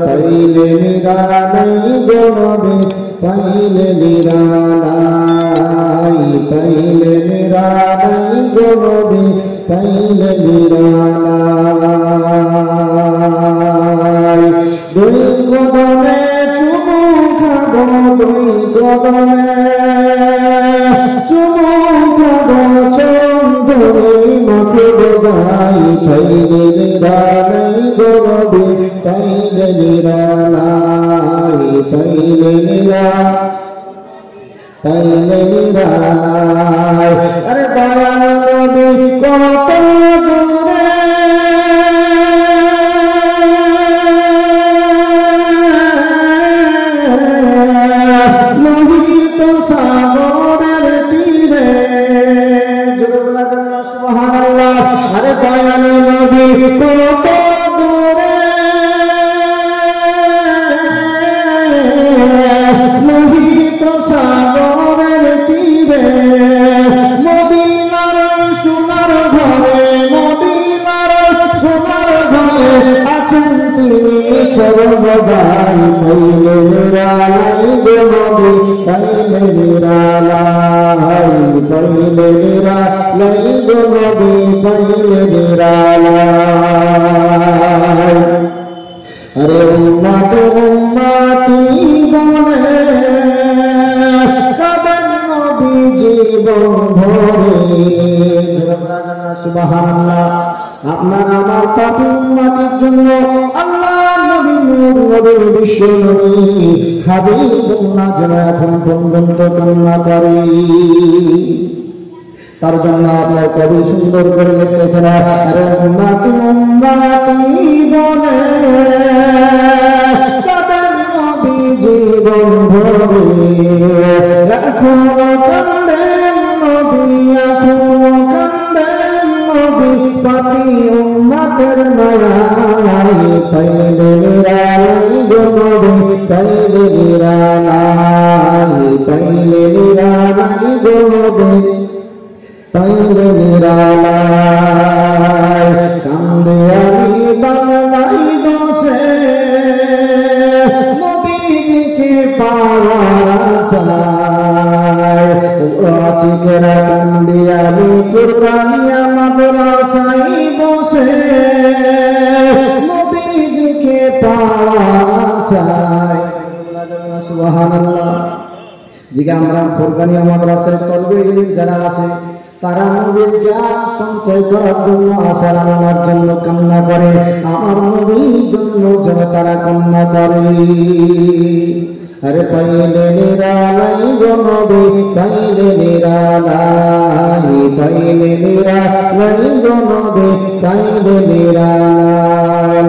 পাইলে নিরালাই গো নবী পাইলে নিরালাই পাইলে নিরালাই গো নবী পাইলে নিরালাই দুই কদমে চুমু খাবো দুই কদমে চুমু খাবো চন্দনে মাখে গাই পাইলে নিরালাই গো নবী পাইলে নিরালাই পাইলে নিরালাই পাইলে নিরালাই আরে দয়াল নবী কত দূরে লোহিত সাগরের তীরে জোরে বলা যাবে সুবহানাল্লাহ আরে দয়াল নবী কত দূরে লোহিত সাগরের তীরে মদিনার সোনার ঘরে মদিনার সোনার ঘরে আছেন তিনি সর্বদাই পাইলে নিরালাই গো নবী পাইলে নিরালাই পাইলে নিরালাই গো নবী পাইলে নিরালাই আরে উম্মত উম্মতি বলে কাঁদেন নবী জীবন ভরে সুবহানাল্লাহ আপনার আমার পাপী উম্মতের জন্য আল্লাহ নবী নূর নবী বিশ্ব নবী হাবিবুল্লাহ যেন এখন পর্যন্ত কান্না করে তার জন্য আপনার কবি সুন্দর করে লিখতেছেন আরে উম্মতি উম্মতি বলে কাঁদেন নবী জীবন ভরে এখনো কাঁদেন নবী এখনো কাঁদেন নবী পাপী উম্মতের মায়ায় পাইলে নিরালাই গো নবী পাইলে নিরালাই পাইলে নিরালাই গো নবী পাইলে নিরালাই কান্দে আমি বাংলায় বসে নবীজিকে পাওয়ার আশায় আশিকেরা কান্দে আমি ফুরকানিয়া মাদ্রাসায় বসে নবীজিকে পাওয়ার আশায় সুবহানাল্লাহ দিকে আমরা ফুরকানিয়া মাদ্রাসায় চলবে যারা আছে তারা নবীর জ্ঞান সঞ্চয় করার জন্য আশার আনার জন্য কান্না করে আমার নবীর জন্য যেন তারা কান্না করে আরে পাইলে নিরালাই গো নবী পাইলে নিরালাই পাইলে নিরালাই গো নবী পাইলে নিরালাই